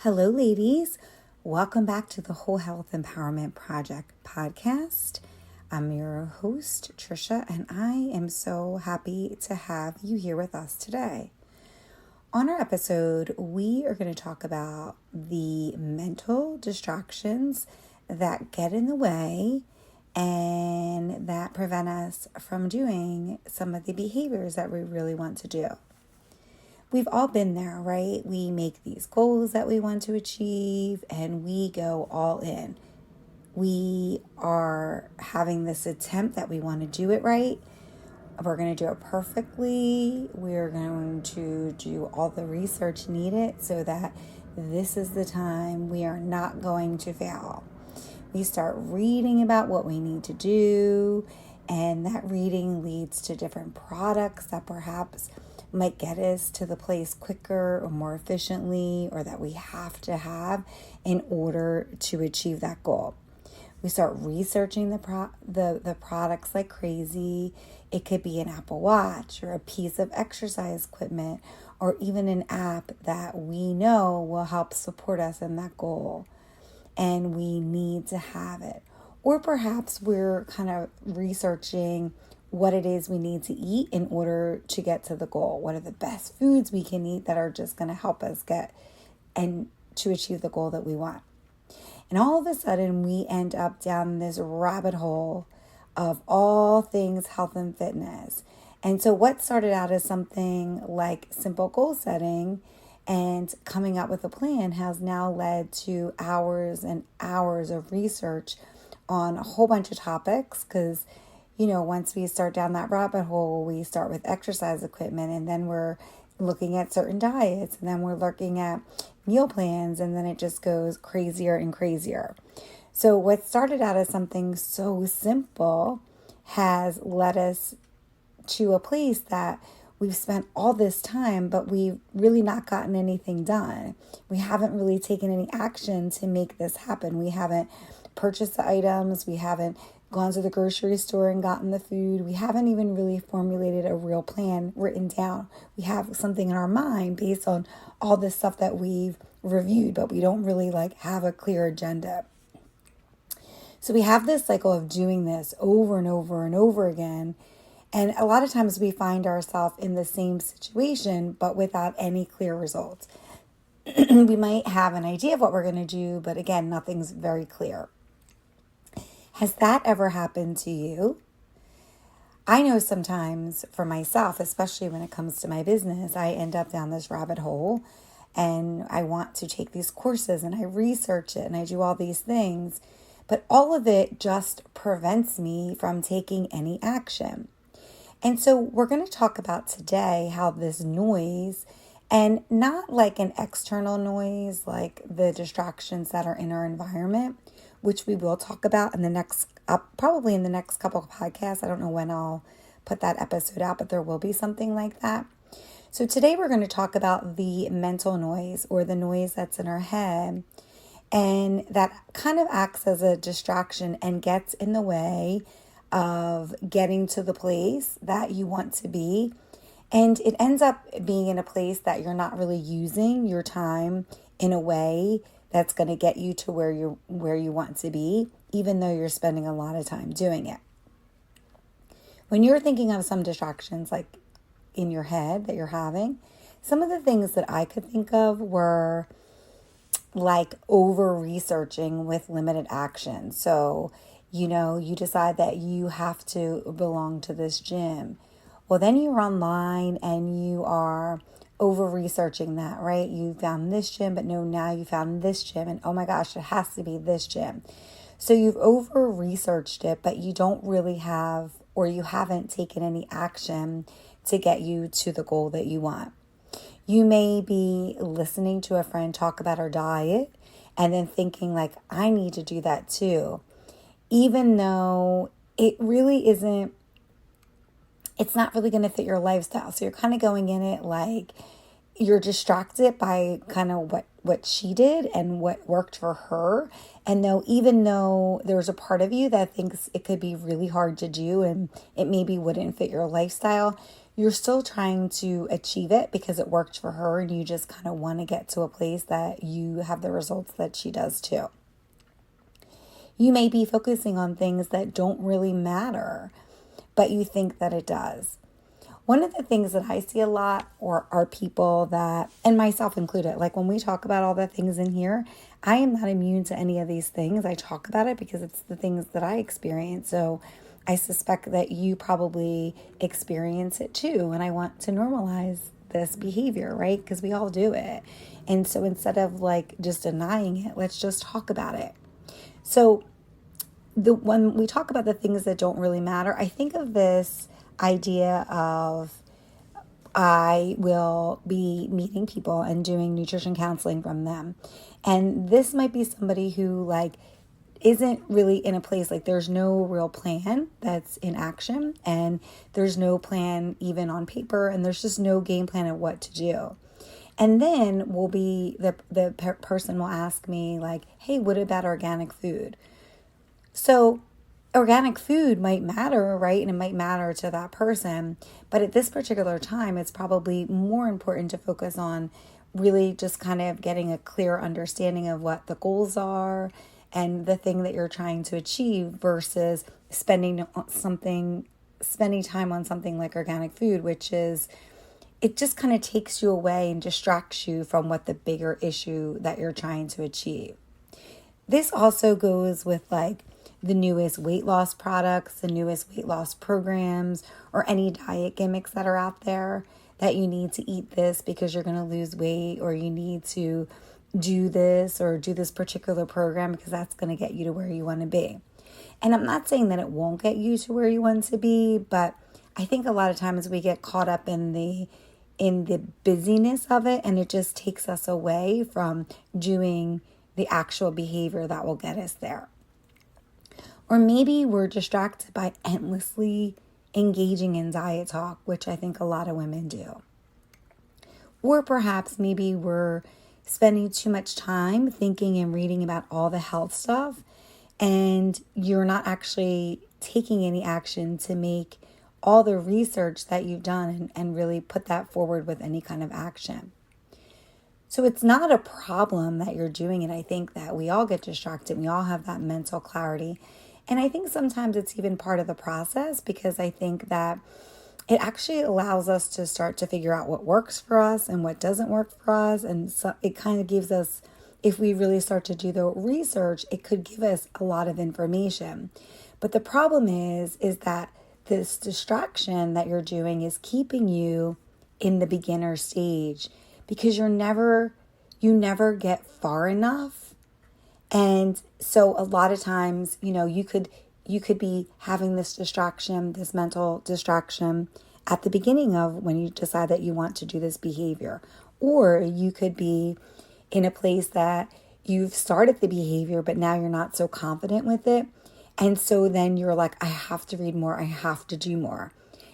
Hello, ladies. Welcome back to the Whole Health Empowerment Project podcast. I'm your host, Trisha, and I am so happy to have you here with us today. On our episode, we are going to talk about the mental distractions that get in the way and that prevent us from doing some of the behaviors that we really want to do. We've all been there, right? We make these goals that we want to achieve and we go all in. We are having this attempt that we want to do it right. We're going to do it perfectly. We're going to do all the research needed so that this is the time we are not going to fail. We start reading about what we need to do, and that reading leads to different products that perhaps might get us to the place quicker or more efficiently, or that we have to have in order to achieve that goal. We start researching the products like crazy. It could be an Apple Watch or a piece of exercise equipment or even an app that we know will help support us in that goal. And we need to have it. Or perhaps we're kind of researching what it is we need to eat in order to get to the goal. What are the best foods we can eat that are just going to help us get and to achieve the goal that we want. And all of a sudden, we end up down this rabbit hole of all things health and fitness. And so what started out as something like simple goal setting and coming up with a plan has now led to hours and hours of research on a whole bunch of topics because, once we start down that rabbit hole, we start with exercise equipment and then we're looking at certain diets and then we're looking at meal plans and then it just goes crazier and crazier. So what started out as something so simple has led us to a place that we've spent all this time, but we've really not gotten anything done. We haven't really taken any action to make this happen. We haven't purchased the items. We haven't gone to the grocery store and gotten the food. We haven't even really formulated a real plan written down. We have something in our mind based on all this stuff that we've reviewed, but we don't really have a clear agenda. So we have this cycle of doing this over and over and over again. And a lot of times we find ourselves in the same situation, but without any clear results. We might have an idea of what we're going to do, but again, nothing's very clear. Has that ever happened to you? I know sometimes for myself, especially when it comes to my business, I end up down this rabbit hole and I want to take these courses and I research it and I do all these things, but all of it just prevents me from taking any action. And so we're going to talk about today how this noise, and not like an external noise, like the distractions that are in our environment, which we will talk about in the next, probably in the next couple of podcasts. I don't know when I'll put that episode out, but there will be something like that. So today we're going to talk about the mental noise, or the noise that's in our head, and that kind of acts as a distraction and gets in the way of getting to the place that you want to be. And it ends up being in a place that you're not really using your time in a way that's going to get you to where you want to be, even though you're spending a lot of time doing it. When you're thinking of some distractions like in your head that you're having, some of the things that I could think of were like over researching with limited action. So, you decide that you have to belong to this gym. Well, then you're online and you are over researching that, right? You found this gym, but no, now you found this gym, and oh my gosh, it has to be this gym. So you've over researched it, but you don't really have, or you haven't taken any action to get you to the goal that you want. You may be listening to a friend talk about her diet and then thinking I need to do that too, even though it really isn't. It's not really going to fit your lifestyle. So you're kind of going in it like you're distracted by kind of what she did and what worked for her. And even though there's a part of you that thinks it could be really hard to do and it maybe wouldn't fit your lifestyle, you're still trying to achieve it because it worked for her and you just kind of want to get to a place that you have the results that she does too. You may be focusing on things that don't really matter, but you think that it does. One of the things that I see a lot are people that, and myself included, like when we talk about all the things in here, I am not immune to any of these things. I talk about it because it's the things that I experience. So I suspect that you probably experience it too. And I want to normalize this behavior, right? Because we all do it. And so instead of like just denying it, let's just talk about it. So when we talk about the things that don't really matter, I think of this idea of I will be meeting people and doing nutrition counseling from them. And this might be somebody who like isn't really in a place, like there's no real plan that's in action and there's no plan even on paper and there's just no game plan of what to do. And then the person will ask me like, hey, what about organic food? So organic food might matter, right? And it might matter to that person. But at this particular time, it's probably more important to focus on really just kind of getting a clear understanding of what the goals are and the thing that you're trying to achieve versus spending time on something like organic food, which is, it just kind of takes you away and distracts you from what the bigger issue that you're trying to achieve. This also goes with like the newest weight loss products, the newest weight loss programs, or any diet gimmicks that are out there that you need to eat this because you're going to lose weight, or you need to do this or do this particular program because that's going to get you to where you want to be. And I'm not saying that it won't get you to where you want to be, but I think a lot of times we get caught up in the busyness of it, and it just takes us away from doing the actual behavior that will get us there. Or maybe we're distracted by endlessly engaging in diet talk, which I think a lot of women do. Or perhaps maybe we're spending too much time thinking and reading about all the health stuff, and you're not actually taking any action to make all the research that you've done and really put that forward with any kind of action. So it's not a problem that you're doing it. I think that we all get distracted. We all have that mental clarity. And I think sometimes it's even part of the process, because I think that it actually allows us to start to figure out what works for us and what doesn't work for us. And so it kind of gives us, if we really start to do the research, it could give us a lot of information. But the problem is that this distraction that you're doing is keeping you in the beginner stage, because you never get far enough. And so a lot of times, you could be having this distraction, this mental distraction at the beginning of when you decide that you want to do this behavior. Or you could be in a place that you've started the behavior, but now you're not so confident with it. And so then you're like, I have to read more, I have to do more.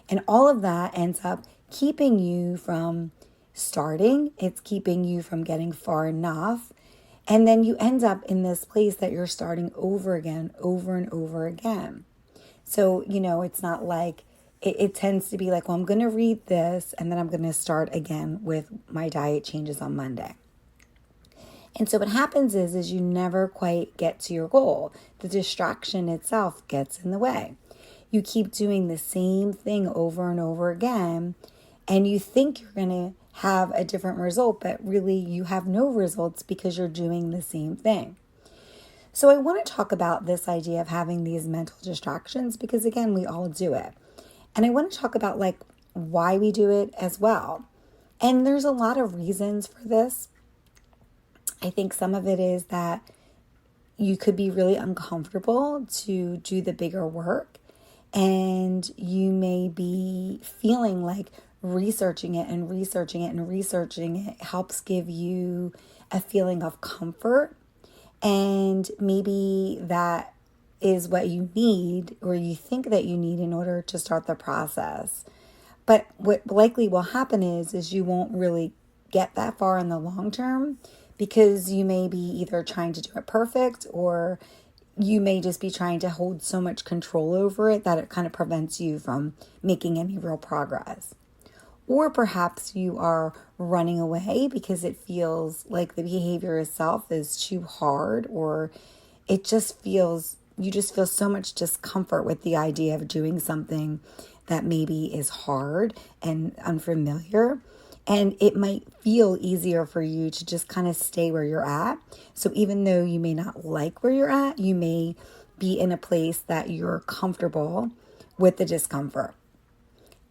And all of that ends up keeping you from starting. It's keeping you from getting far enough. And then you end up in this place that you're starting over again, over and over again. So, it's not like, it tends to be like, well, I'm going to read this and then I'm going to start again with my diet changes on Monday. And so what happens is you never quite get to your goal. The distraction itself gets in the way. You keep doing the same thing over and over again, and you think you're going to have a different result, but really you have no results because you're doing the same thing. So I want to talk about this idea of having these mental distractions, because again, we all do it. And I want to talk about like why we do it as well. And there's a lot of reasons for this. I think some of it is that you could be really uncomfortable to do the bigger work, and you may be feeling like researching it helps give you a feeling of comfort. And maybe that is what you need, or you think that you need, in order to start the process. But what likely will happen is you won't really get that far in the long term, because you may be either trying to do it perfect, or you may just be trying to hold so much control over it that it kind of prevents you from making any real progress. or perhaps you are running away because it feels like the behavior itself is too hard, or it just feels, you just feel so much discomfort with the idea of doing something that maybe is hard and unfamiliar. And it might feel easier for you to just kind of stay where you're at. So even though you may not like where you're at, you may be in a place that you're comfortable with the discomfort.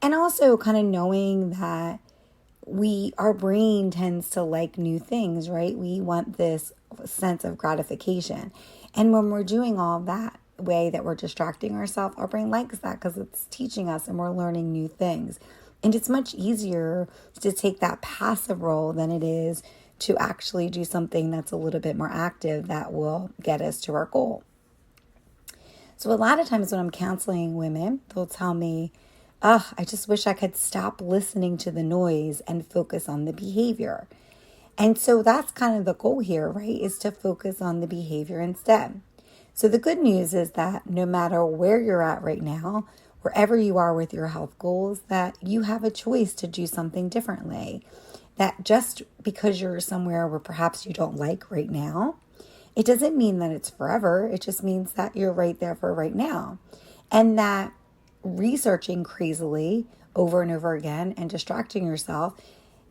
And also kind of knowing that our brain tends to like new things, right? We want this sense of gratification. And when we're doing all that way that we're distracting ourselves, our brain likes that because it's teaching us and we're learning new things. And it's much easier to take that passive role than it is to actually do something that's a little bit more active that will get us to our goal. So a lot of times when I'm counseling women, they'll tell me, I just wish I could stop listening to the noise and focus on the behavior. And so that's kind of the goal here, right? Is to focus on the behavior instead. So the good news is that no matter where you're at right now, wherever you are with your health goals, that you have a choice to do something differently. That just because you're somewhere where perhaps you don't like right now, it doesn't mean that it's forever. It just means that you're right there for right now. And that researching crazily over and over again and distracting yourself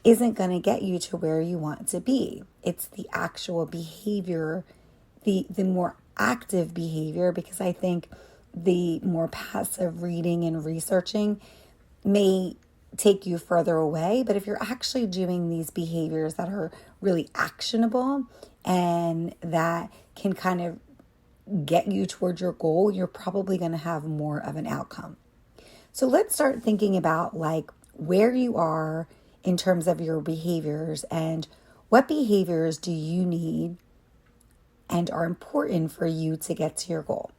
isn't going to get you to where you want to be. It's the actual behavior, the more active behavior, because I think the more passive reading and researching may take you further away. But if you're actually doing these behaviors that are really actionable and that can kind of get you towards your goal, you're probably going to have more of an outcome. So let's start thinking about like where you are in terms of your behaviors and what behaviors do you need and are important for you to get to your goal.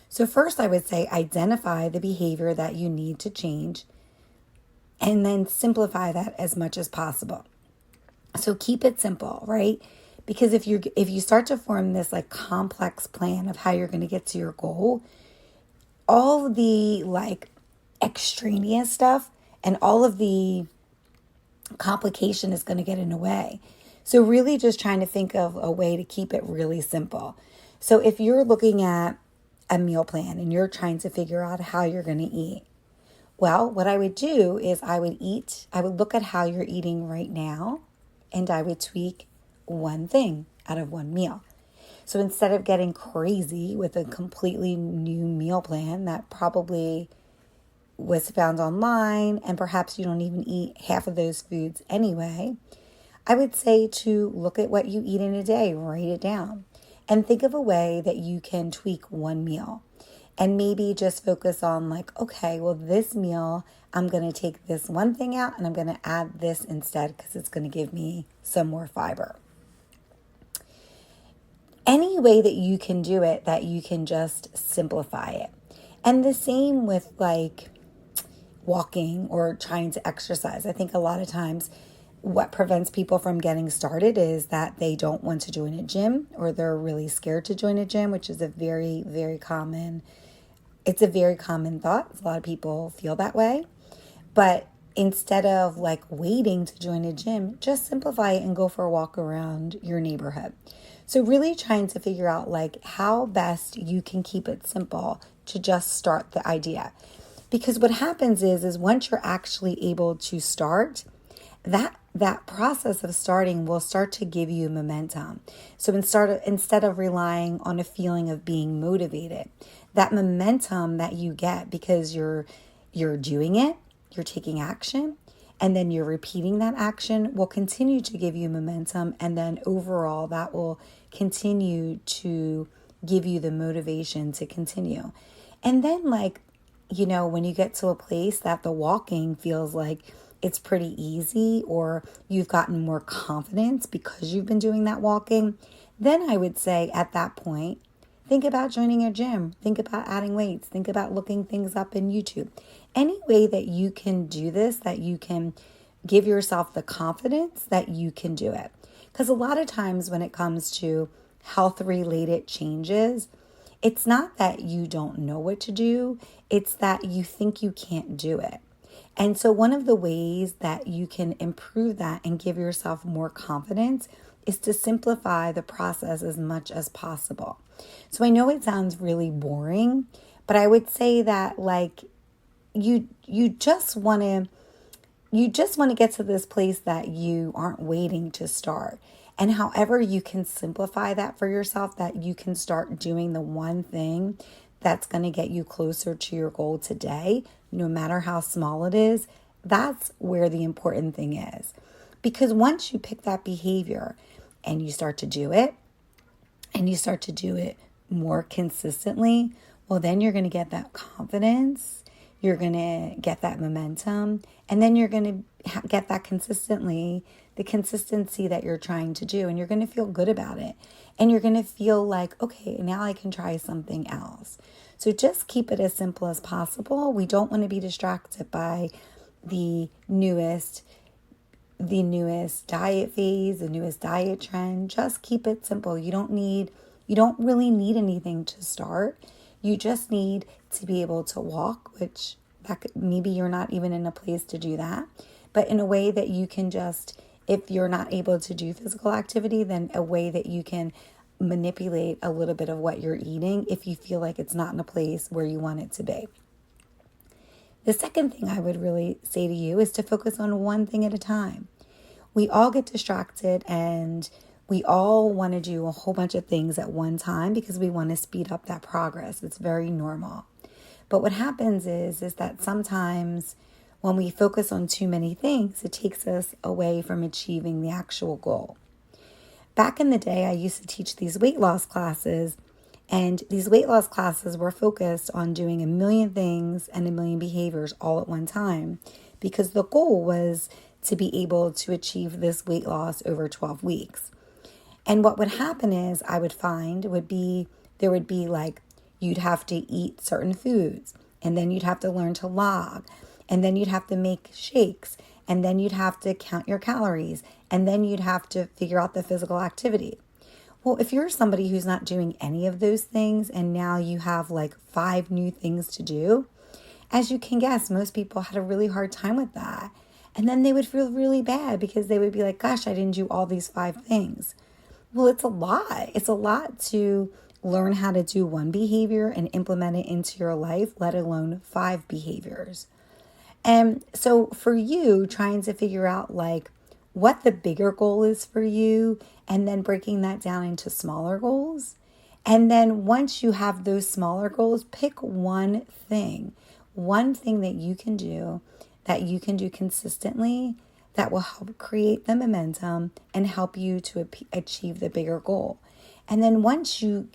So first, I would say identify the behavior that you need to change and then simplify that as much as possible. So keep it simple, right? Because if you start to form this like complex plan of how you're going to get to your goal, all of the like extraneous stuff and all of the complication is going to get in the way. So really just trying to think of a way to keep it really simple. So if you're looking at a meal plan and you're trying to figure out how you're going to eat, well, what I would do is I would look at how you're eating right now, and I would tweak one thing out of one meal. So instead of getting crazy with a completely new meal plan that probably was found online and perhaps you don't even eat half of those foods anyway, I would say to look at what you eat in a day, write it down, and think of a way that you can tweak one meal. And maybe just focus on like, okay, well, this meal, I'm going to take this one thing out and I'm going to add this instead because it's going to give me some more fiber. Any way that you can do it, that you can just simplify it. And the same with like walking or trying to exercise. I think a lot of times what prevents people from getting started is that they don't want to join a gym or they're really scared to join a gym, which is a very, very common thought. A lot of people feel that way. But instead of like waiting to join a gym, just simplify it and go for a walk around your neighborhood. So really trying to figure out like how best you can keep it simple to just start the idea. Because what happens is once you're actually able to start, that process of starting will start to give you momentum. So instead of relying on a feeling of being motivated, that momentum that you get because you're doing it, you're taking action, and then you're repeating that action will continue to give you momentum. And then overall, that will continue to give you the motivation to continue. And then when you get to a place that the walking feels like it's pretty easy or you've gotten more confidence because you've been doing that walking, then I would say at that point, think about joining a gym. Think about adding weights. Think about looking things up in YouTube. Any way that you can do this, that you can give yourself the confidence that you can do it. Because a lot of times when it comes to health-related changes, it's not that you don't know what to do. It's that you think you can't do it. And so one of the ways that you can improve that and give yourself more confidence is to simplify the process as much as possible. So I know it sounds really boring, but I would say that like you just want to get to this place that you aren't waiting to start. And however you can simplify that for yourself, that you can start doing the one thing that's going to get you closer to your goal today, no matter how small it is, that's where the important thing is. Because once you pick that behavior and you start to do it, and you start to do it more consistently, well, then you're going to get that confidence, you're going to get that momentum, and then you're going to get that the consistency that you're trying to do, and you're going to feel good about it. And you're going to feel like, okay, now I can try something else. So just keep it as simple as possible. We don't want to be distracted by the newest diet phase, the newest diet trend. Just keep it simple. You don't really need anything to start. You just need to be able to walk, which maybe you're not even in a place to do that, but in a way that you can just, if you're not able to do physical activity, then a way that you can manipulate a little bit of what you're eating if you feel like it's not in a place where you want it to be. The second thing I would really say to you is to focus on one thing at a time. We all get distracted and we all want to do a whole bunch of things at one time because we want to speed up that progress. It's very normal. But what happens is that sometimes when we focus on too many things, it takes us away from achieving the actual goal. Back in the day, I used to teach these weight loss classes, and these weight loss classes were focused on doing a million things and a million behaviors all at one time because the goal was to be able to achieve this weight loss over 12 weeks. And what would happen is I would find there would be like, you'd have to eat certain foods, and then you'd have to learn to log, and then you'd have to make shakes, and then you'd have to count your calories, and then you'd have to figure out the physical activity. Well, if you're somebody who's not doing any of those things, and now you have like 5 new things to do, as you can guess, most people had a really hard time with that. And then they would feel really bad because they would be like, gosh, I didn't do all these 5 things. Well, it's a lot. It's a lot to learn how to do one behavior and implement it into your life, let alone 5 behaviors. And so for you, trying to figure out like what the bigger goal is for you, and then breaking that down into smaller goals. And then once you have those smaller goals, pick one thing that you can do consistently that will help create the momentum and help you to achieve the bigger goal. And then once and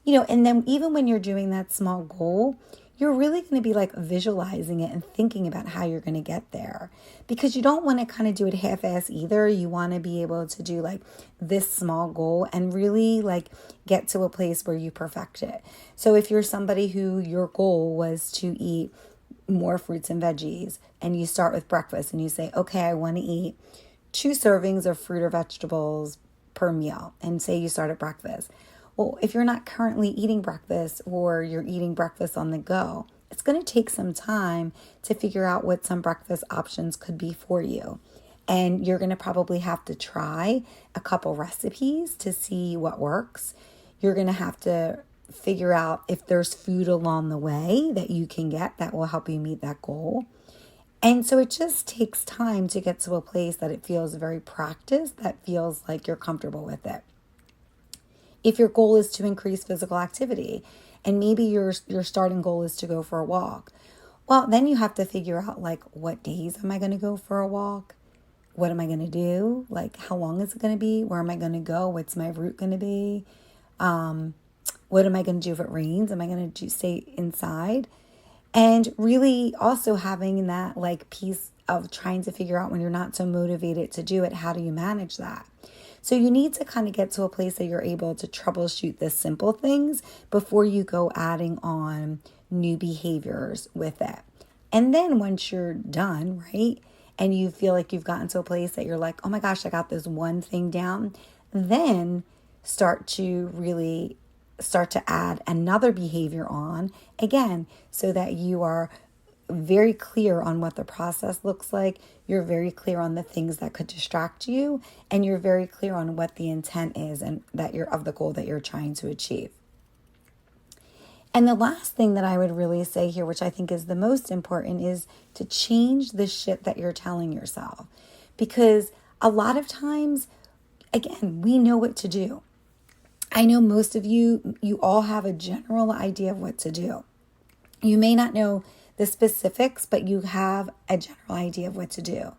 then even when you're doing that small goal, you're really going to be like visualizing it and thinking about how you're going to get there, because you don't want to kind of do it half-ass either. You want to be able to do like this small goal and really like get to a place where you perfect it. So if you're somebody who your goal was to eat more fruits and veggies, and you start with breakfast and you say, okay, I want to eat 2 servings of fruit or vegetables per meal, and say you start at breakfast. Well, if you're not currently eating breakfast or you're eating breakfast on the go, it's going to take some time to figure out what some breakfast options could be for you. And you're going to probably have to try a couple recipes to see what works. You're going to have to figure out if there's food along the way that you can get that will help you meet that goal. And so it just takes time to get to a place that it feels very practiced, that feels like you're comfortable with it. If your goal is to increase physical activity, and maybe your starting goal is to go for a walk, well, then you have to figure out like, what days am I going to go for a walk? What am I going to do? Like, how long is it going to be? Where am I going to go? What's my route going to be? What am I going to do if it rains? Am I going to stay inside? And really also having that like piece of trying to figure out when you're not so motivated to do it, how do you manage that? So you need to kind of get to a place that you're able to troubleshoot the simple things before you go adding on new behaviors with it. And then once you're done, right, and you feel like you've gotten to a place that you're like, oh my gosh, I got this one thing down, then start to add another behavior on again, so that you are very clear on what the process looks like. You're very clear on the things that could distract you, and you're very clear on what the intent is and that you're of the goal that you're trying to achieve. And the last thing that I would really say here, which I think is the most important, is to change the shit that you're telling yourself. Because a lot of times, again, we know what to do. I know most of you all have a general idea of what to do. You may not know the specifics, but you have a general idea of what to do.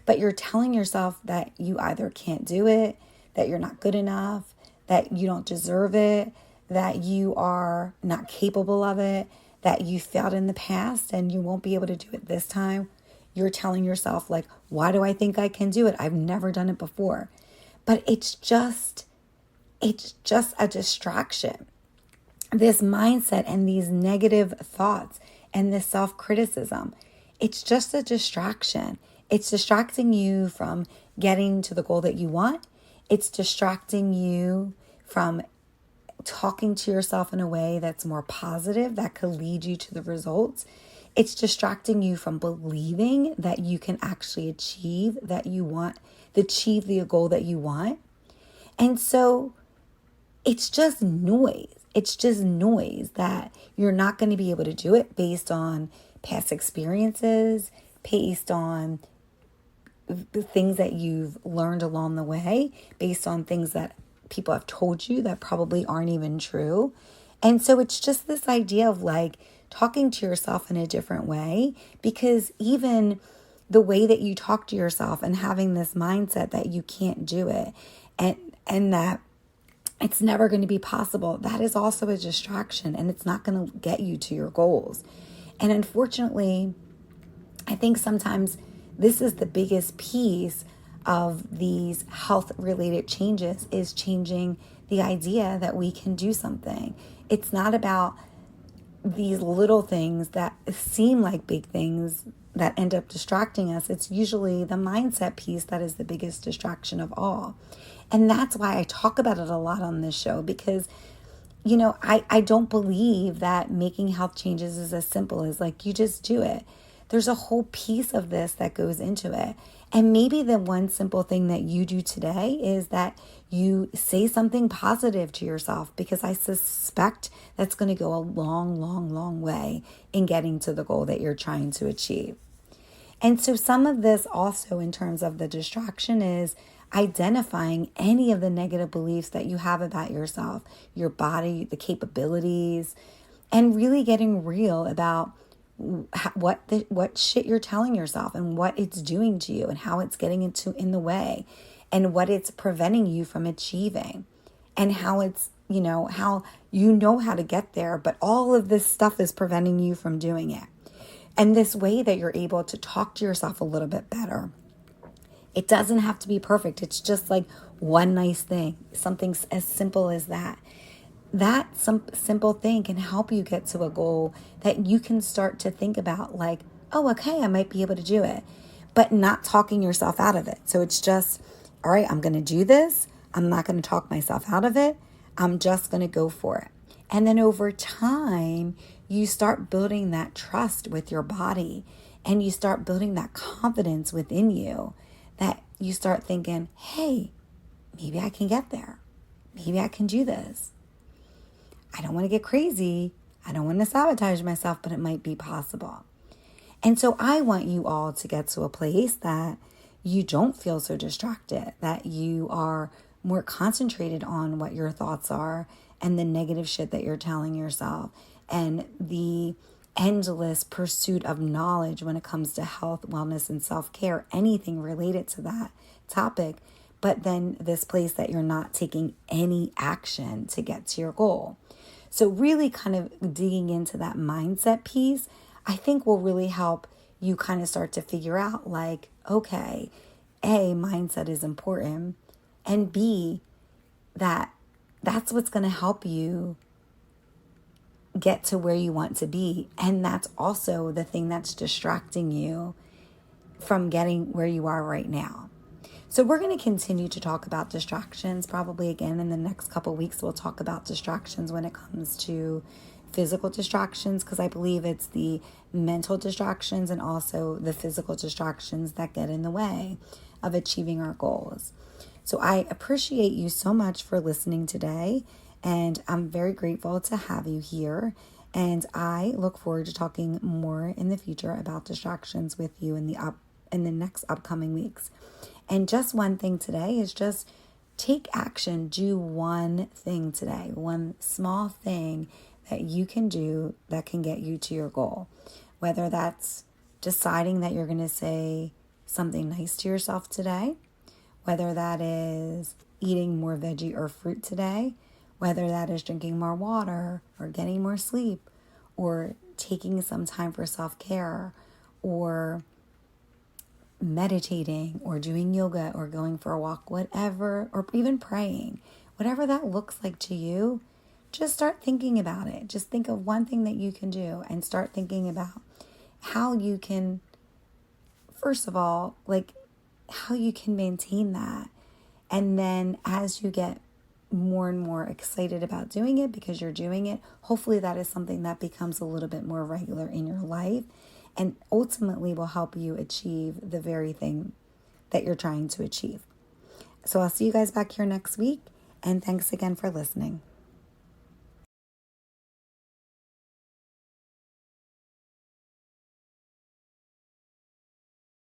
But you're telling yourself that you either can't do it, that you're not good enough, that you don't deserve it, that you are not capable of it, that you failed in the past and you won't be able to do it this time. You're telling yourself, like, why do I think I can do it? I've never done it before. But it's just a distraction. This mindset and these negative thoughts and this self-criticism, it's just a distraction. It's distracting you from getting to the goal that you want. It's distracting you from talking to yourself in a way that's more positive, that could lead you to the results. It's distracting you from believing that you can actually achieve the goal that you want. And so it's just noise. It's just noise that you're not going to be able to do it based on past experiences, based on the things that you've learned along the way, based on things that people have told you that probably aren't even true. And so it's just this idea of like talking to yourself in a different way, because even the way that you talk to yourself and having this mindset that you can't do it and that it's never going to be possible, that is also a distraction, and it's not going to get you to your goals. And unfortunately, I think sometimes this is the biggest piece of these health-related changes, is changing the idea that we can do something. It's not about these little things that seem like big things that end up distracting us. It's usually the mindset piece that is the biggest distraction of all. And that's why I talk about it a lot on this show, because, I don't believe that making health changes is as simple as like you just do it. There's a whole piece of this that goes into it. And maybe the one simple thing that you do today is that you say something positive to yourself, because I suspect that's going to go a long, long, long way in getting to the goal that you're trying to achieve. And so some of this also in terms of the distraction is identifying any of the negative beliefs that you have about yourself, your body, the capabilities, and really getting real about what shit you're telling yourself and what it's doing to you and how it's getting in the way and what it's preventing you from achieving, and how it's, how to get there, but all of this stuff is preventing you from doing it. And this way that you're able to talk to yourself a little bit better. It doesn't have to be perfect. It's just like one nice thing, something as simple as that. That simple thing can help you get to a goal that you can start to think about, like, oh, okay, I might be able to do it, but not talking yourself out of it. So it's just, all right, I'm going to do this. I'm not going to talk myself out of it. I'm just going to go for it. And then over time, you start building that trust with your body, and you start building that confidence within you, that you start thinking, hey, maybe I can get there. Maybe I can do this. I don't want to get crazy. I don't want to sabotage myself, but it might be possible. And so I want you all to get to a place that you don't feel so distracted, that you are more concentrated on what your thoughts are and the negative shit that you're telling yourself, and the endless pursuit of knowledge when it comes to health, wellness, and self-care, anything related to that topic, but then this place that you're not taking any action to get to your goal. So really kind of digging into that mindset piece, I think will really help you kind of start to figure out, like, okay, A, mindset is important, and B, that's what's going to help you get to where you want to be. And that's also the thing that's distracting you from getting where you are right now. So we're going to continue to talk about distractions. Probably again in the next couple of weeks, we'll talk about distractions when it comes to physical distractions, because I believe it's the mental distractions and also the physical distractions that get in the way of achieving our goals. So I appreciate you so much for listening today, and I'm very grateful to have you here. And I look forward to talking more in the future about distractions with you in the next upcoming weeks. And just one thing today is just take action. Do one thing today, one small thing that you can do that can get you to your goal. Whether that's deciding that you're going to say something nice to yourself today, whether that is eating more veggie or fruit today, whether that is drinking more water or getting more sleep or taking some time for self-care or meditating or doing yoga or going for a walk, whatever, or even praying, whatever that looks like to you, just start thinking about it. Just think of one thing that you can do and start thinking about how you can, first of all, how you can maintain that. And then as you get more and more excited about doing it because you're doing it, hopefully that is something that becomes a little bit more regular in your life and ultimately will help you achieve the very thing that you're trying to achieve. So I'll see you guys back here next week, and thanks again for listening.